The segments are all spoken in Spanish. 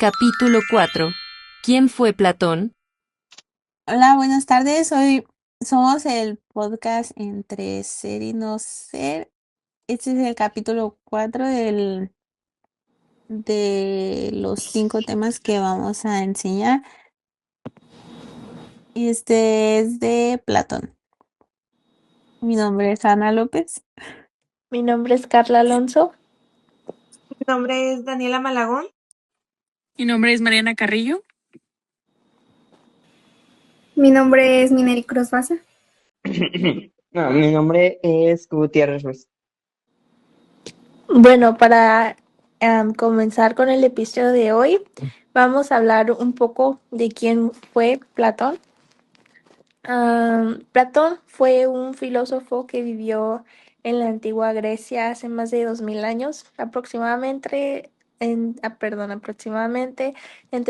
Capítulo 4. ¿Quién fue Platón? Hola, buenas tardes. Hoy somos el podcast Entre Ser y No Ser. Este es el capítulo 4 de los 5 temas que vamos a enseñar. Y este es de Platón. Mi nombre es Ana López. Mi nombre es Carla Alonso. Mi nombre es Daniela Malagón. Mi nombre es Mariana Carrillo. Mi nombre es Mineri Cruz Baza. No, mi nombre es Gutiérrez Ruiz. Bueno, para comenzar con el episodio de hoy, vamos a hablar un poco de quién fue Platón. Platón fue un filósofo que vivió en la antigua Grecia hace más de 2000 años, aproximadamente entre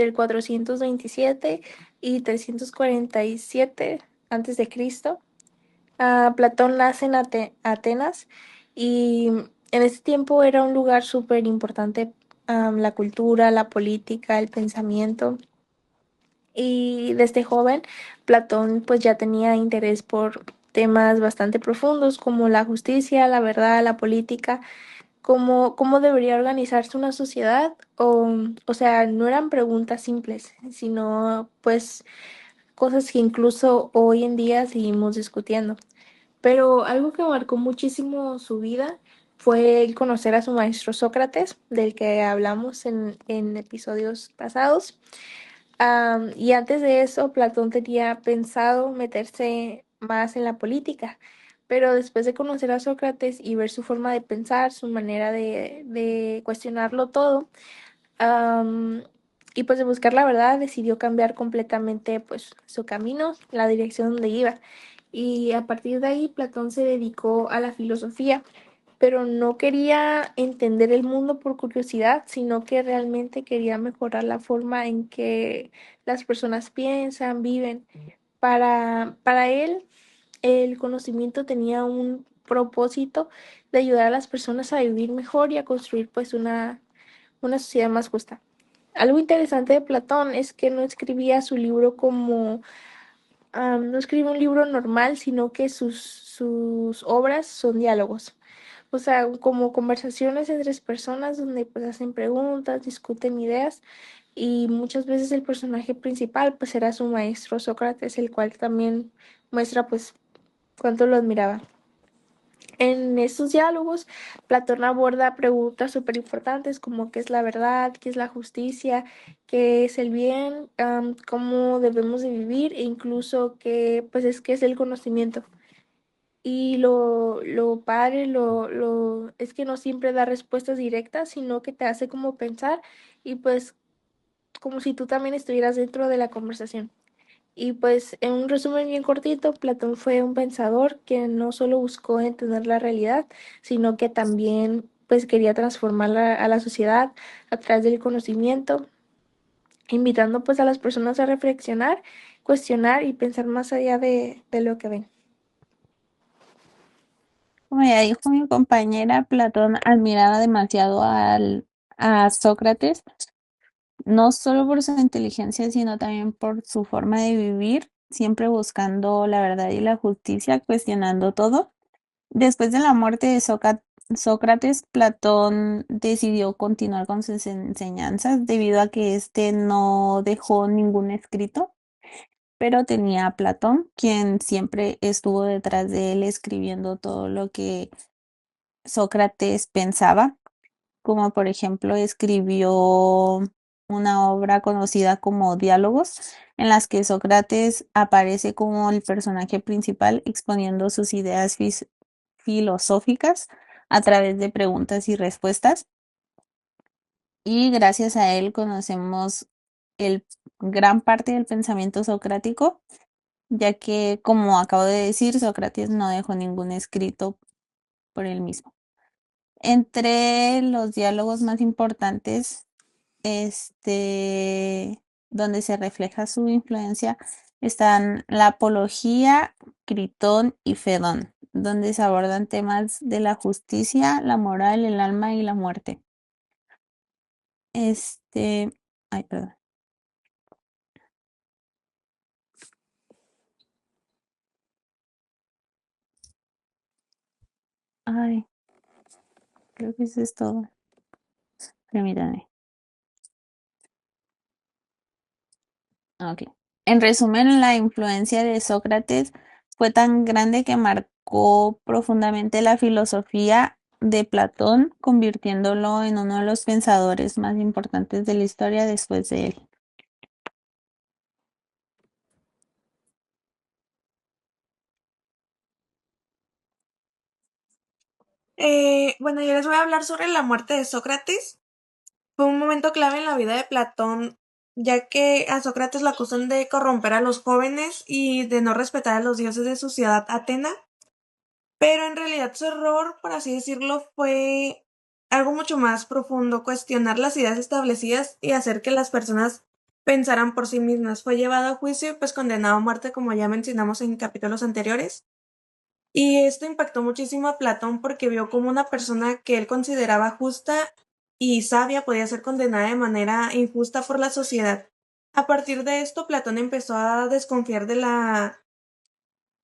el 427 y 347 antes de Cristo. Platón nace en Atenas y en ese tiempo era un lugar súper importante, la cultura, la política, el pensamiento. Y desde joven, Platón pues ya tenía interés por temas bastante profundos como la justicia, la verdad, la política, cómo debería organizarse una sociedad. O sea, no eran preguntas simples, sino pues cosas que incluso hoy en día seguimos discutiendo. Pero algo que marcó muchísimo su vida fue el conocer a su maestro Sócrates, del que hablamos en episodios pasados. Y antes de eso, Platón tenía pensado meterse más en la política, pero después de conocer a Sócrates y ver su forma de pensar, su manera de cuestionarlo todo, am, y pues de buscar la verdad, decidió cambiar completamente pues su camino, la dirección donde iba. Y a partir de ahí, Platón se dedicó a la filosofía, pero no quería entender el mundo por curiosidad, sino que realmente quería mejorar la forma en que las personas piensan, viven. Para él, el conocimiento tenía un propósito de ayudar a las personas a vivir mejor y a construir pues una sociedad más justa. Algo interesante de Platón es que no escribía su libro como no escribe un libro normal, sino que sus obras son diálogos. O sea, como conversaciones entre personas donde pues hacen preguntas, discuten ideas y muchas veces el personaje principal pues era su maestro Sócrates, el cual también muestra pues cuánto lo admiraba. En estos diálogos, Platón aborda preguntas súper importantes como qué es la verdad, qué es la justicia, qué es el bien, cómo debemos de vivir e incluso qué es el conocimiento. Y lo padre es que no siempre da respuestas directas, sino que te hace como pensar y pues como si tú también estuvieras dentro de la conversación. Y pues en un resumen bien cortito, Platón fue un pensador que no solo buscó entender la realidad, sino que también pues quería transformar a la sociedad a través del conocimiento, invitando pues a las personas a reflexionar, cuestionar y pensar más allá de lo que ven. Como ya dijo mi compañera, Platón admiraba demasiado a Sócrates, no solo por su inteligencia, sino también por su forma de vivir, siempre buscando la verdad y la justicia, cuestionando todo. Después de la muerte de Sócrates, Platón decidió continuar con sus enseñanzas debido a que éste no dejó ningún escrito, pero tenía a Platón, quien siempre estuvo detrás de él escribiendo todo lo que Sócrates pensaba, como por ejemplo escribió una obra conocida como Diálogos, en las que Sócrates aparece como el personaje principal exponiendo sus ideas filosóficas a través de preguntas y respuestas. Y gracias a él conocemos el gran parte del pensamiento socrático, ya que, como acabo de decir, Sócrates no dejó ningún escrito por él mismo. Entre los diálogos más importantes, donde se refleja su influencia, están la Apología, Critón y Fedón, donde se abordan temas de la justicia, la moral, el alma y la muerte. Este, Ay, perdón. Ay, creo que eso es todo. Permítanme. Ok. En resumen, la influencia de Sócrates fue tan grande que marcó profundamente la filosofía de Platón, convirtiéndolo en uno de los pensadores más importantes de la historia después de él. Bueno, yo les voy a hablar sobre la muerte de Sócrates. Fue un momento clave en la vida de Platón, ya que a Sócrates lo acusan de corromper a los jóvenes y de no respetar a los dioses de su ciudad, Atena. Pero en realidad su error, por así decirlo, fue algo mucho más profundo, cuestionar las ideas establecidas y hacer que las personas pensaran por sí mismas. Fue llevado a juicio y pues condenado a muerte, como ya mencionamos en capítulos anteriores. Y esto impactó muchísimo a Platón porque vio como una persona que él consideraba justa y sabia podía ser condenada de manera injusta por la sociedad. A partir de esto, Platón empezó a desconfiar de la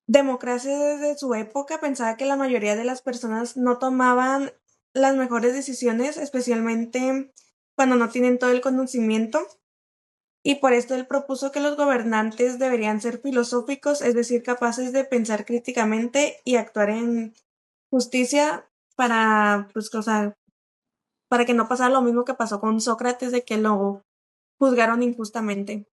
democracia desde su época. Pensaba que la mayoría de las personas no tomaban las mejores decisiones, especialmente cuando no tienen todo el conocimiento. Y por esto él propuso que los gobernantes deberían ser filosóficos, es decir, capaces de pensar críticamente y actuar en justicia para, pues, o sea, para que no pasara lo mismo que pasó con Sócrates, de que lo juzgaron injustamente.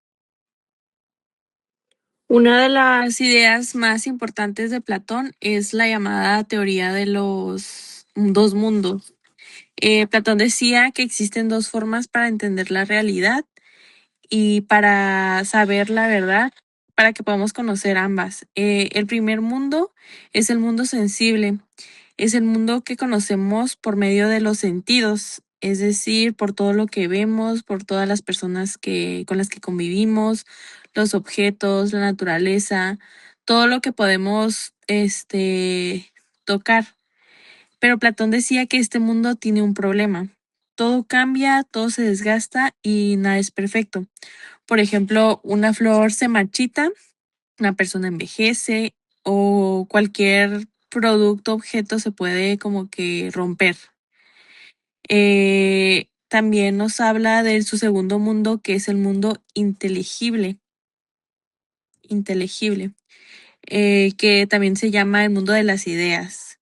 Una de las ideas más importantes de Platón es la llamada teoría de los dos mundos. Platón decía que existen dos formas para entender la realidad y para saber la verdad, para que podamos conocer ambas. El primer mundo es el mundo sensible, es el mundo que conocemos por medio de los sentidos, es decir, por todo lo que vemos, por todas las personas con las que convivimos, los objetos, la naturaleza, todo lo que podemos tocar. Pero Platón decía que este mundo tiene un problema. Todo cambia, todo se desgasta y nada es perfecto. Por ejemplo, una flor se marchita, una persona envejece o cualquier producto, objeto se puede como que romper. También nos habla de su segundo mundo, que es el mundo inteligible, que también se llama el mundo de las ideas.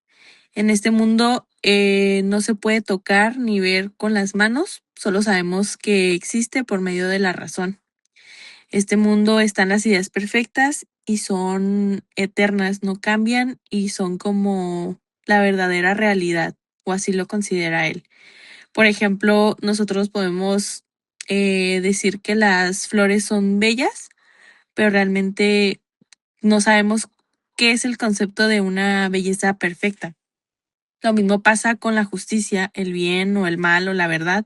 En este mundo no se puede tocar ni ver con las manos, solo sabemos que existe por medio de la razón. Este mundo están las ideas perfectas y son eternas, no cambian y son como la verdadera realidad, o así lo considera él. Por ejemplo, nosotros podemos decir que las flores son bellas, pero realmente no sabemos qué es el concepto de una belleza perfecta. Lo mismo pasa con la justicia, el bien o el mal o la verdad.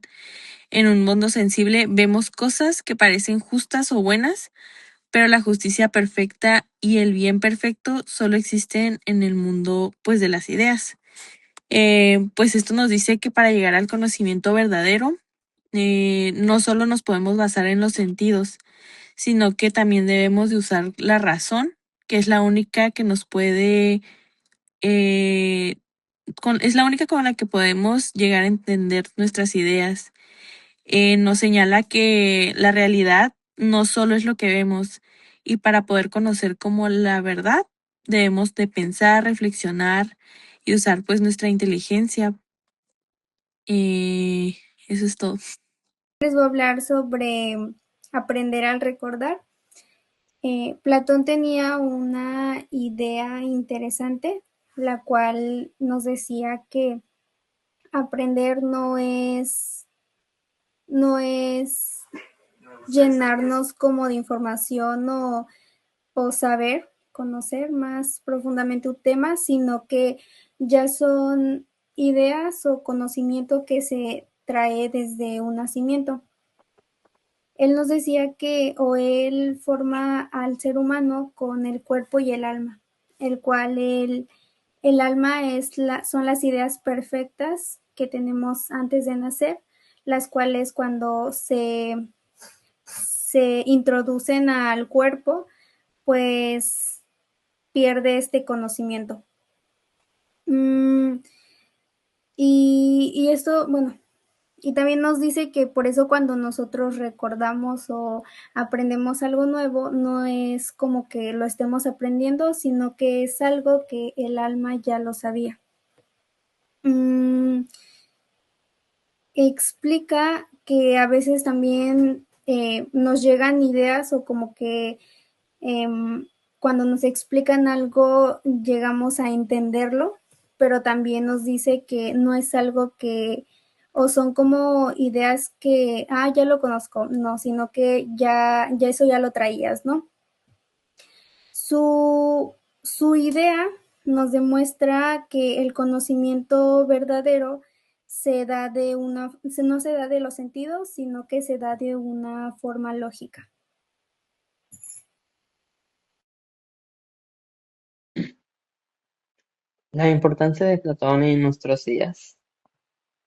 En un mundo sensible vemos cosas que parecen justas o buenas, pero la justicia perfecta y el bien perfecto solo existen en el mundo, pues, de las ideas. Pues esto nos dice que para llegar al conocimiento verdadero, no solo nos podemos basar en los sentidos, sino que también debemos de usar la razón, que es la única que nos puede, eh, es la única con la que podemos llegar a entender nuestras ideas. Nos señala que la realidad no solo es lo que vemos, y para poder conocer como la verdad, debemos de pensar, reflexionar y usar pues nuestra inteligencia. Eso es todo. Les voy a hablar sobre aprender al recordar. Platón tenía una idea interesante, la cual nos decía que aprender no es llenarnos como de información o saber, conocer más profundamente un tema, sino que ya son ideas o conocimiento que se trae desde un nacimiento. Él nos decía que o él forma al ser humano con el cuerpo y el alma, el cual el alma son las ideas perfectas que tenemos antes de nacer, las cuales cuando se se introducen al cuerpo, pues pierde este conocimiento. Y esto, bueno, y también nos dice que por eso cuando nosotros recordamos o aprendemos algo nuevo, no es como que lo estemos aprendiendo, sino que es algo que el alma ya lo sabía. Explica que a veces también nos llegan ideas o como que cuando nos explican algo llegamos a entenderlo, pero también nos dice que no es algo que, o son como ideas que, ya lo conozco, no, sino que ya eso ya lo traías, ¿no? Su idea nos demuestra que el conocimiento verdadero no se da de los sentidos, sino que se da de una forma lógica. La importancia de Platón en nuestros días.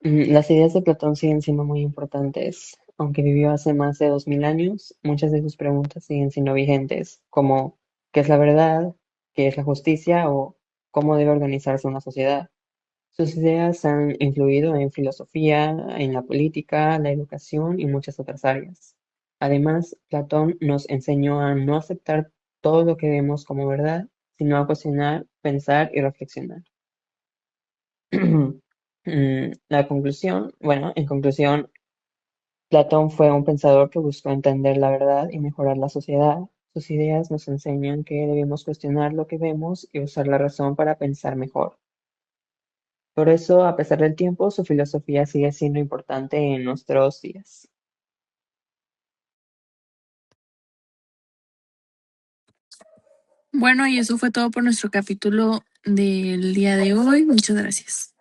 Las ideas de Platón siguen siendo muy importantes. Aunque vivió hace más de 2000 años, muchas de sus preguntas siguen siendo vigentes, como ¿qué es la verdad? ¿Qué es la justicia? O ¿cómo debe organizarse una sociedad? Sus ideas han influido en filosofía, en la política, la educación y muchas otras áreas. Además, Platón nos enseñó a no aceptar todo lo que vemos como verdad, sino a cuestionar, pensar y reflexionar. La conclusión, bueno, en conclusión, Platón fue un pensador que buscó entender la verdad y mejorar la sociedad. Sus ideas nos enseñan que debemos cuestionar lo que vemos y usar la razón para pensar mejor. Por eso, a pesar del tiempo, su filosofía sigue siendo importante en nuestros días. Bueno, y eso fue todo por nuestro capítulo del día de hoy. Muchas gracias.